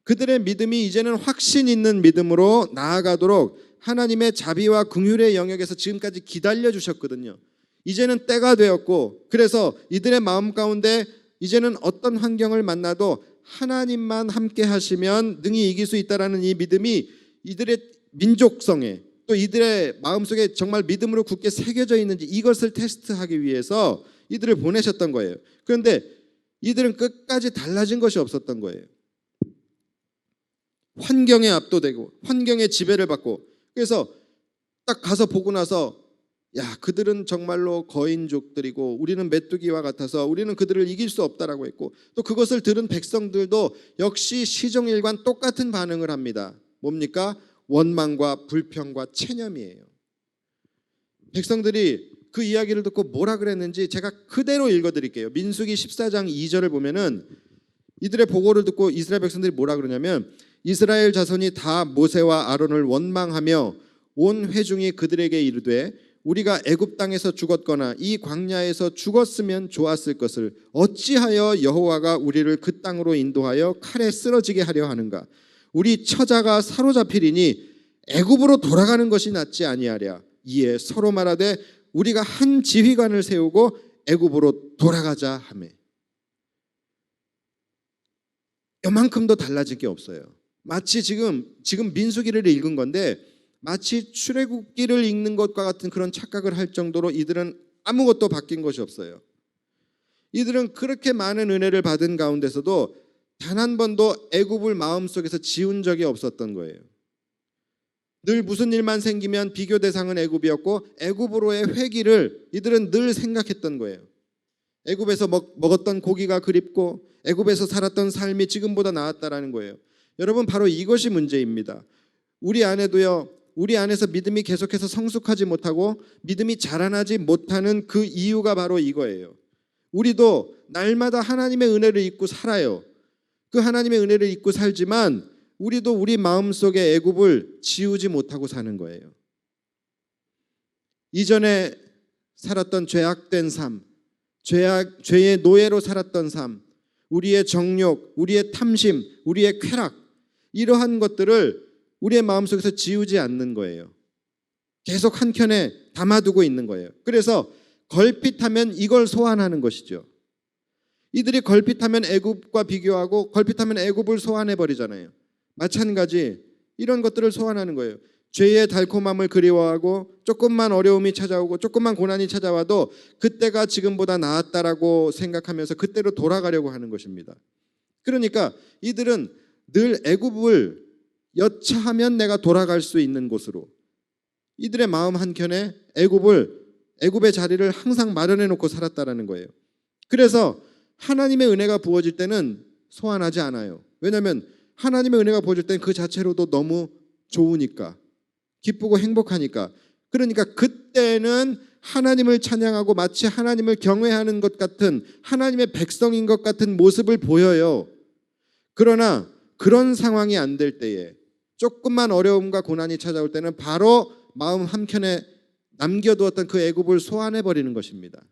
그들의 믿음이 이제는 확신 있는 믿음으로 나아가도록 하나님의 자비와 긍휼의 영역에서 지금까지 기다려 주셨거든요. 이제는 때가 되었고 그래서 이들의 마음 가운데 이제는 어떤 환경을 만나도 하나님만 함께 하시면 능히 이길 수 있다라는 이 믿음이 이들의 민족성에 또 이들의 마음속에 정말 믿음으로 굳게 새겨져 있는지 이것을 테스트하기 위해서 이들을 보내셨던 거예요. 그런데 이들은 끝까지 달라진 것이 없었던 거예요. 환경에 압도되고 환경에 지배를 받고 그래서 딱 가서 보고 나서 야, 그들은 정말로 거인족들이고 우리는 메뚜기와 같아서 우리는 그들을 이길 수 없다라고 했고 또 그것을 들은 백성들도 역시 시종일관 똑같은 반응을 합니다. 뭡니까? 원망과 불평과 체념이에요. 백성들이 그 이야기를 듣고 뭐라 그랬는지 제가 그대로 읽어드릴게요. 민수기 14장 2절을 보면은 이들의 보고를 듣고 이스라엘 백성들이 뭐라 그러냐면 이스라엘 자손이 다 모세와 아론을 원망하며 온 회중이 그들에게 이르되 우리가 애굽 땅에서 죽었거나 이 광야에서 죽었으면 좋았을 것을 어찌하여 여호와가 우리를 그 땅으로 인도하여 칼에 쓰러지게 하려 하는가? 우리 처자가 사로잡히리니 애굽으로 돌아가는 것이 낫지 아니하랴. 이에 서로 말하되 우리가 한 지휘관을 세우고 애굽으로 돌아가자 하매. 요만큼도 달라질 게 없어요. 마치 지금 민수기를 읽은 건데 마치 출애굽기를 읽는 것과 같은 그런 착각을 할 정도로 이들은 아무것도 바뀐 것이 없어요. 이들은 그렇게 많은 은혜를 받은 가운데서도 단 한 번도 애굽을 마음속에서 지운 적이 없었던 거예요. 늘 무슨 일만 생기면 비교 대상은 애굽이었고 애굽으로의 회귀를 이들은 늘 생각했던 거예요. 애굽에서 먹었던 고기가 그립고 애굽에서 살았던 삶이 지금보다 나았다라는 거예요. 여러분, 바로 이것이 문제입니다. 우리 안에도요, 우리 안에서 믿음이 계속해서 성숙하지 못하고 믿음이 자라나지 못하는 그 이유가 바로 이거예요. 우리도 날마다 하나님의 은혜를 잊고 살아요. 그 하나님의 은혜를 잊고 살지만 우리도 우리 마음속에 애굽을 지우지 못하고 사는 거예요. 이전에 살았던 죄악된 삶, 죄의 노예로 살았던 삶, 우리의 정욕, 우리의 탐심, 우리의 쾌락, 이러한 것들을 우리의 마음속에서 지우지 않는 거예요. 계속 한켠에 담아두고 있는 거예요. 그래서 걸핏하면 이걸 소환하는 것이죠. 이들이 걸핏하면 애굽과 비교하고 걸핏하면 애굽을 소환해 버리잖아요. 마찬가지 이런 것들을 소환하는 거예요. 죄의 달콤함을 그리워하고 조금만 어려움이 찾아오고 조금만 고난이 찾아와도 그때가 지금보다 나았다라고 생각하면서 그때로 돌아가려고 하는 것입니다. 그러니까 이들은 늘 애굽을 여차하면 내가 돌아갈 수 있는 곳으로, 이들의 마음 한켠에 애굽의 자리를 항상 마련해 놓고 살았다라는 거예요. 그래서 하나님의 은혜가 부어질 때는 소환하지 않아요. 왜냐하면 하나님의 은혜가 보여줄 땐 그 자체로도 너무 좋으니까, 기쁘고 행복하니까. 그러니까 그때는 하나님을 찬양하고 마치 하나님을 경외하는 것 같은, 하나님의 백성인 것 같은 모습을 보여요. 그러나 그런 상황이 안 될 때에, 조금만 어려움과 고난이 찾아올 때는 바로 마음 한켠에 남겨두었던 그 애굽을 소환해 버리는 것입니다.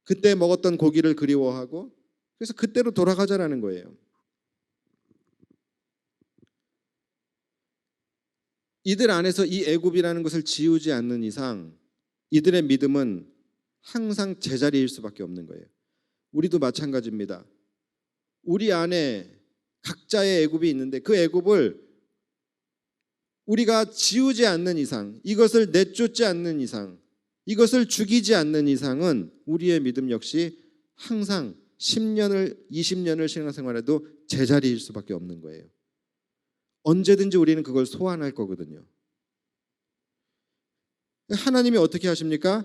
그때 먹었던 고기를 그리워하고, 그래서 그때로 돌아가자라는 거예요. 이들 안에서 이 애굽이라는 것을 지우지 않는 이상 이들의 믿음은 항상 제자리일 수밖에 없는 거예요. 우리도 마찬가지입니다. 우리 안에 각자의 애굽이 있는데 그 애굽을 우리가 지우지 않는 이상, 이것을 내쫓지 않는 이상, 이것을 죽이지 않는 이상은 우리의 믿음 역시 항상 10년을 20년을 신앙생활해도 제자리일 수밖에 없는 거예요. 언제든지 우리는 그걸 소환할 거거든요. 하나님이 어떻게 하십니까?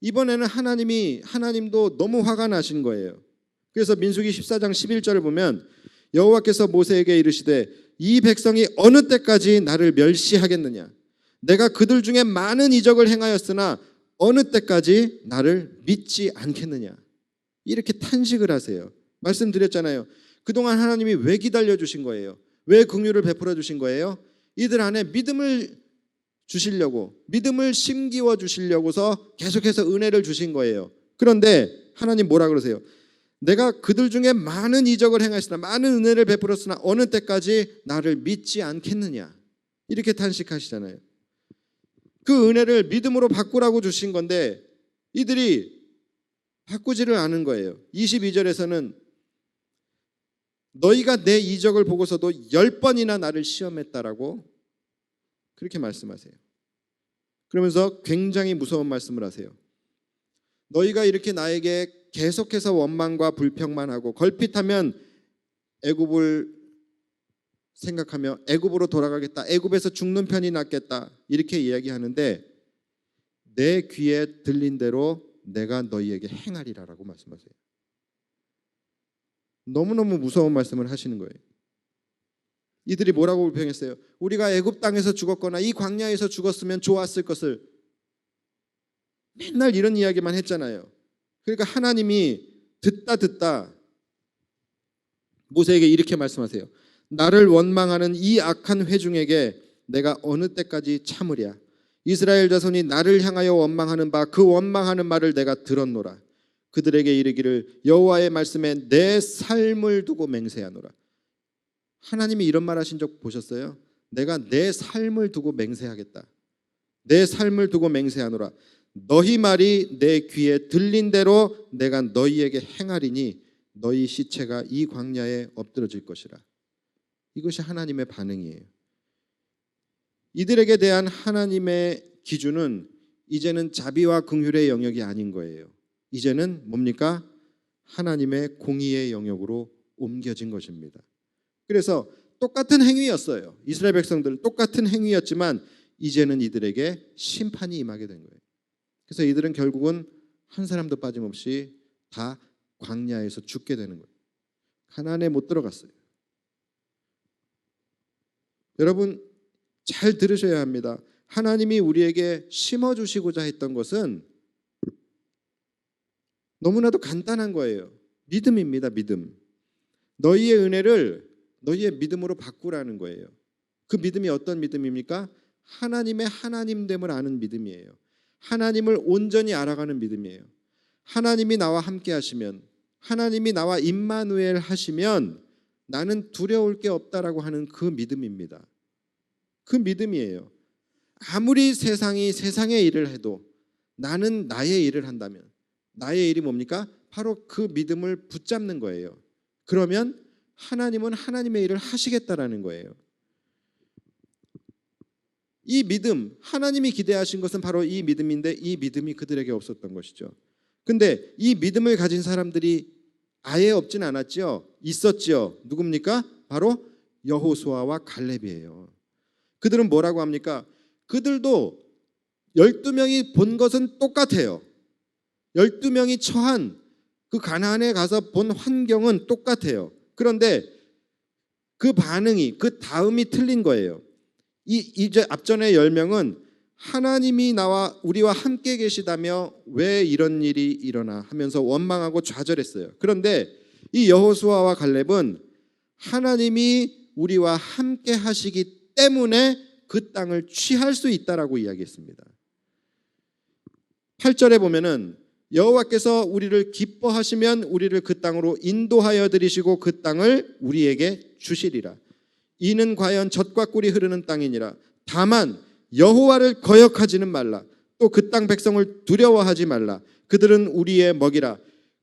이번에는 하나님도 너무 화가 나신 거예요. 그래서 민수기 14장 11절을 보면 여호와께서 모세에게 이르시되 이 백성이 어느 때까지 나를 멸시하겠느냐? 내가 그들 중에 많은 이적을 행하였으나 어느 때까지 나를 믿지 않겠느냐? 이렇게 탄식을 하세요. 말씀드렸잖아요. 그동안 하나님이 왜 기다려 주신 거예요? 왜 긍휼을 베풀어 주신 거예요? 이들 안에 믿음을 주시려고, 믿음을 심기워 주시려고서 계속해서 은혜를 주신 거예요. 그런데 하나님 뭐라 그러세요? 내가 그들 중에 많은 이적을 행하였으나, 많은 은혜를 베풀었으나 어느 때까지 나를 믿지 않겠느냐? 이렇게 탄식하시잖아요. 그 은혜를 믿음으로 바꾸라고 주신 건데 이들이 바꾸지를 않은 거예요. 22절에서는 너희가 내 이적을 보고서도 10번이나 나를 시험했다라고 그렇게 말씀하세요. 그러면서 굉장히 무서운 말씀을 하세요. 너희가 이렇게 나에게 계속해서 원망과 불평만 하고 걸핏하면 애굽을 생각하며 애굽으로 돌아가겠다, 애굽에서 죽는 편이 낫겠다 이렇게 이야기하는데 내 귀에 들린 대로 내가 너희에게 행하리라라고 말씀하세요. 너무너무 무서운 말씀을 하시는 거예요. 이들이 뭐라고 불평했어요? 우리가 애굽 땅에서 죽었거나 이 광야에서 죽었으면 좋았을 것을, 맨날 이런 이야기만 했잖아요. 그러니까 하나님이 듣다 모세에게 이렇게 말씀하세요. 나를 원망하는 이 악한 회중에게 내가 어느 때까지 참으랴? 이스라엘 자손이 나를 향하여 원망하는 바 그 원망하는 말을 내가 들었노라. 그들에게 이르기를 여호와의 말씀에 내 삶을 두고 맹세하노라. 하나님이 이런 말 하신 적 보셨어요? 내가 내 삶을 두고 맹세하겠다. 내 삶을 두고 맹세하노라. 너희 말이 내 귀에 들린 대로 내가 너희에게 행하리니 너희 시체가 이 광야에 엎드러질 것이라. 이것이 하나님의 반응이에요. 이들에게 대한 하나님의 기준은 이제는 자비와 긍휼의 영역이 아닌 거예요. 이제는 뭡니까? 하나님의 공의의 영역으로 옮겨진 것입니다. 그래서 똑같은 행위였어요. 이스라엘 백성들 똑같은 행위였지만 이제는 이들에게 심판이 임하게 된 거예요. 그래서 이들은 결국은 한 사람도 빠짐없이 다 광야에서 죽게 되는 거예요. 가나안에 못 들어갔어요. 여러분 잘 들으셔야 합니다. 하나님이 우리에게 심어주시고자 했던 것은 너무나도 간단한 거예요. 믿음입니다. 믿음. 너희의 은혜를 너희의 믿음으로 바꾸라는 거예요. 그 믿음이 어떤 믿음입니까? 하나님의 하나님됨을 아는 믿음이에요. 하나님을 온전히 알아가는 믿음이에요. 하나님이 나와 함께 하시면, 하나님이 나와 임마누엘 하시면 나는 두려울 게 없다라고 하는 그 믿음입니다. 그 믿음이에요. 아무리 세상이 세상의 일을 해도 나는 나의 일을 한다면, 나의 일이 뭡니까? 바로 그 믿음을 붙잡는 거예요. 그러면 하나님은 하나님의 일을 하시겠다라는 거예요. 이 믿음, 하나님이 기대하신 것은 바로 이 믿음인데 이 믿음이 그들에게 없었던 것이죠. 근데 이 믿음을 가진 사람들이 아예 없진 않았죠. 있었죠. 누굽니까? 바로 여호수아와 갈렙이에요. 그들은 뭐라고 합니까? 그들도 12명이 본 것은 똑같아요. 12명이 처한 그 가나안에 가서 본 환경은 똑같아요. 그런데 그 반응이 그 다음이 틀린 거예요. 이제 앞전에 10명은 하나님이 나와 우리와 함께 계시다며 왜 이런 일이 일어나 하면서 원망하고 좌절했어요. 그런데 이 여호수아와 갈렙은 하나님이 우리와 함께 하시기 때문에 그 땅을 취할 수 있다라고 이야기했습니다. 8절에 보면은 여호와께서 우리를 기뻐하시면 우리를 그 땅으로 인도하여 들이시고 그 땅을 우리에게 주시리라. 이는 과연 젖과 꿀이 흐르는 땅이니라. 다만 여호와를 거역하지는 말라. 또 그 땅 백성을 두려워하지 말라. 그들은 우리의 먹이라.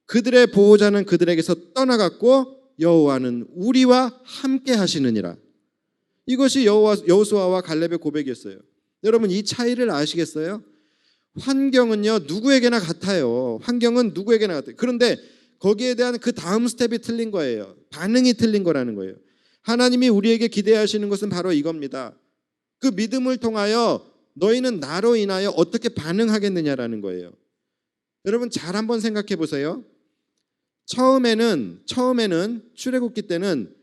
그들의 보호자는 그들에게서 떠나갔고 여호와는 우리와 함께 하시느니라. 이것이 여호수아와 갈렙의 고백이었어요. 여러분, 이 차이를 아시겠어요? 환경은요 누구에게나 같아요. 환경은 누구에게나 같아요. 그런데 거기에 대한 그 다음 스텝이 틀린 거예요. 반응이 틀린 거라는 거예요. 하나님이 우리에게 기대하시는 것은 바로 이겁니다. 그 믿음을 통하여 너희는 나로 인하여 어떻게 반응하겠느냐라는 거예요. 여러분, 잘 한번 생각해 보세요. 처음에는 출애굽기 때는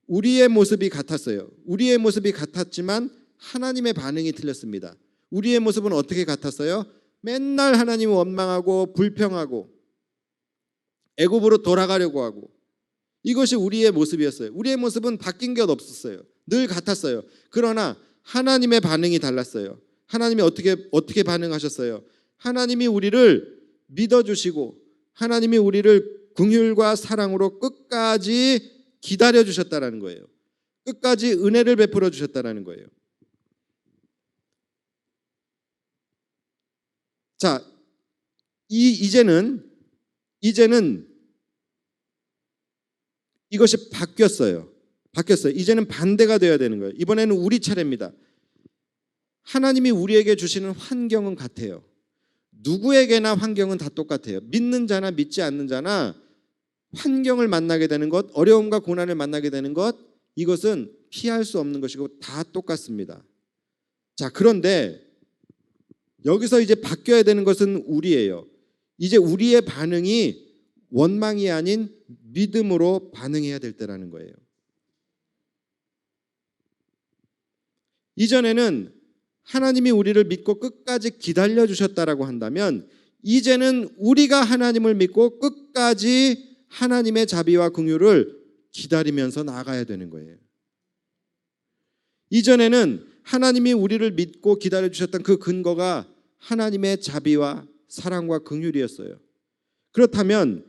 우리의 모습이 같았어요. 우리의 모습이 같았지만 하나님의 반응이 틀렸습니다. 우리의 모습은 어떻게 같았어요? 맨날 하나님을 원망하고 불평하고 애굽으로 돌아가려고 하고, 이것이 우리의 모습이었어요. 우리의 모습은 바뀐 게 없었어요. 늘 같았어요. 그러나 하나님의 반응이 달랐어요. 하나님이 어떻게 반응하셨어요? 하나님이 우리를 믿어주시고 하나님이 우리를 긍휼과 사랑으로 끝까지 기다려 주셨다라는 거예요. 끝까지 은혜를 베풀어 주셨다라는 거예요. 자, 이제는 이것이 바뀌었어요. 이제는 반대가 되어야 되는 거예요. 이번에는 우리 차례입니다. 하나님이 우리에게 주시는 환경은 같아요. 누구에게나 환경은 다 똑같아요. 믿는 자나 믿지 않는 자나 환경을 만나게 되는 것, 어려움과 고난을 만나게 되는 것, 이것은 피할 수 없는 것이고 다 똑같습니다. 자, 그런데 여기서 이제 바뀌어야 되는 것은 우리예요. 이제 우리의 반응이 원망이 아닌 믿음으로 반응해야 될 때라는 거예요. 이전에는 하나님이 우리를 믿고 끝까지 기다려 주셨다라고 한다면, 이제는 우리가 하나님을 믿고 끝까지 하나님의 자비와 긍휼을 기다리면서 나아가야 되는 거예요. 이전에는 하나님이 우리를 믿고 기다려 주셨던 그 근거가 하나님의 자비와 사랑과 긍휼이었어요. 그렇다면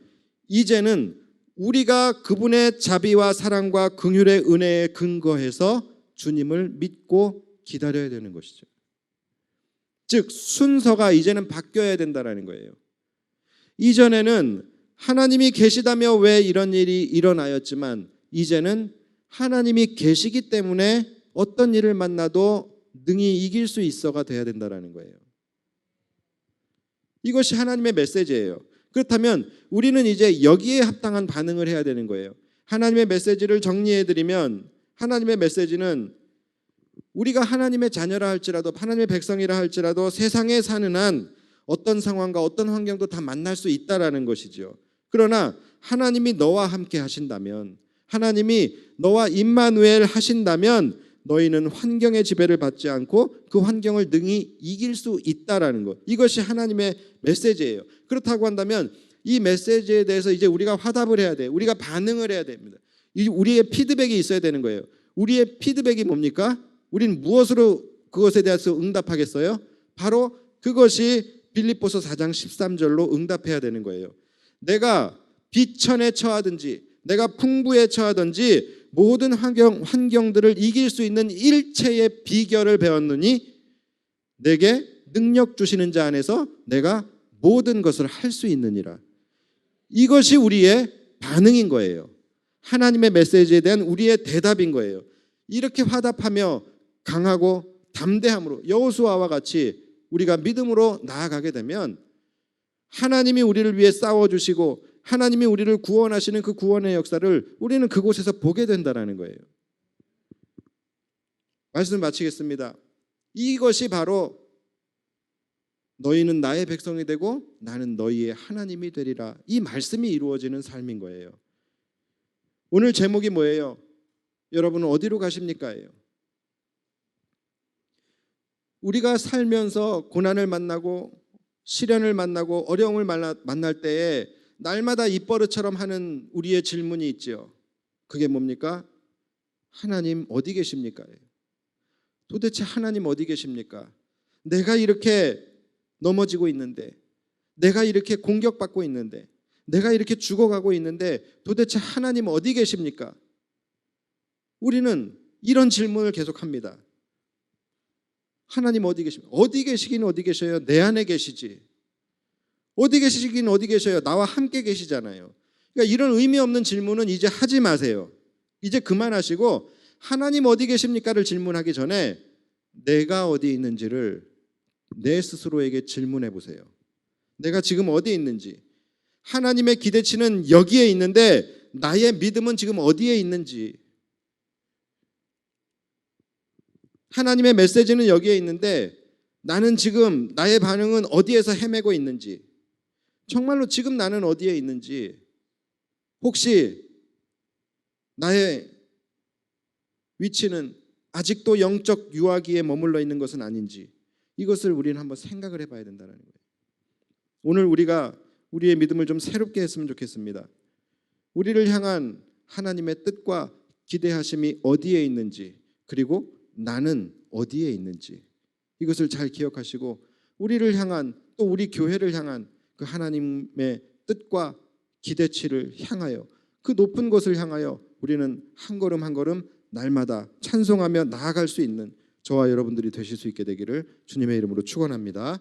이제는 우리가 그분의 자비와 사랑과 긍휼의 은혜에 근거해서 주님을 믿고 기다려야 되는 것이죠. 즉 순서가 이제는 바뀌어야 된다는 거예요. 이전에는 하나님이 계시다며 왜 이런 일이 일어나였지만, 이제는 하나님이 계시기 때문에 어떤 일을 만나도 능히 이길 수 있어가 돼야 된다는 거예요. 이것이 하나님의 메시지예요. 그렇다면 우리는 이제 여기에 합당한 반응을 해야 되는 거예요. 하나님의 메시지를 정리해드리면, 하나님의 메시지는 우리가 하나님의 자녀라 할지라도, 하나님의 백성이라 할지라도 세상에 사는 한 어떤 상황과 어떤 환경도 다 만날 수 있다라는 것이죠. 그러나 하나님이 너와 함께 하신다면, 하나님이 너와 임마누엘 하신다면 너희는 환경의 지배를 받지 않고 그 환경을 능히 이길 수 있다라는 것, 이것이 하나님의 메시지예요. 그렇다고 한다면 이 메시지에 대해서 이제 우리가 화답을 해야 돼요. 우리가 반응을 해야 됩니다. 우리의 피드백이 있어야 되는 거예요. 우리의 피드백이 뭡니까? 우리는 무엇으로 그것에 대해서 응답하겠어요? 바로 그것이 빌립보서 4장 13절로 응답해야 되는 거예요. 내가 비천에 처하든지 내가 풍부에 처하든지 모든 환경들을 이길 수 있는 일체의 비결을 배웠느니 내게 능력 주시는 자 안에서 내가 모든 것을 할 수 있느니라. 이것이 우리의 반응인 거예요. 하나님의 메시지에 대한 우리의 대답인 거예요. 이렇게 화답하며 강하고 담대함으로 여호수아와 같이 우리가 믿음으로 나아가게 되면 하나님이 우리를 위해 싸워주시고 하나님이 우리를 구원하시는 그 구원의 역사를 우리는 그곳에서 보게 된다는 거예요. 말씀 마치겠습니다. 이것이 바로 너희는 나의 백성이 되고 나는 너희의 하나님이 되리라, 이 말씀이 이루어지는 삶인 거예요. 오늘 제목이 뭐예요? 여러분은 어디로 가십니까?예요. 우리가 살면서 고난을 만나고 시련을 만나고 어려움을 만날 때에 날마다 입버릇처럼 하는 우리의 질문이 있죠. 그게 뭡니까? 하나님 어디 계십니까? 도대체 하나님 어디 계십니까? 내가 이렇게 넘어지고 있는데, 내가 이렇게 공격받고 있는데, 내가 이렇게 죽어가고 있는데 도대체 하나님 어디 계십니까? 우리는 이런 질문을 계속합니다. 하나님 어디 계십니까? 어디 계시긴 어디 계셔요? 내 안에 계시지. 어디 계시긴 어디 계셔요? 나와 함께 계시잖아요. 그러니까 이런 의미 없는 질문은 이제 하지 마세요. 이제 그만하시고 하나님 어디 계십니까를 질문하기 전에 내가 어디 있는지를 내 스스로에게 질문해 보세요. 내가 지금 어디 있는지, 하나님의 기대치는 여기에 있는데 나의 믿음은 지금 어디에 있는지, 하나님의 메시지는 여기에 있는데 나는 지금 나의 반응은 어디에서 헤매고 있는지, 정말로 지금 나는 어디에 있는지, 혹시 나의 위치는 아직도 영적 유아기에 머물러 있는 것은 아닌지, 이것을 우리는 한번 생각을 해봐야 된다는 거예요. 오늘 우리가 우리의 믿음을 좀 새롭게 했으면 좋겠습니다. 우리를 향한 하나님의 뜻과 기대하심이 어디에 있는지, 그리고 나는 어디에 있는지, 이것을 잘 기억하시고 우리를 향한, 또 우리 교회를 향한 그 하나님의 뜻과 기대치를 향하여, 그 높은 곳을 향하여 우리는 한 걸음 한 걸음 날마다 찬송하며 나아갈 수 있는 저와 여러분들이 되실 수 있게 되기를 주님의 이름으로 축원합니다.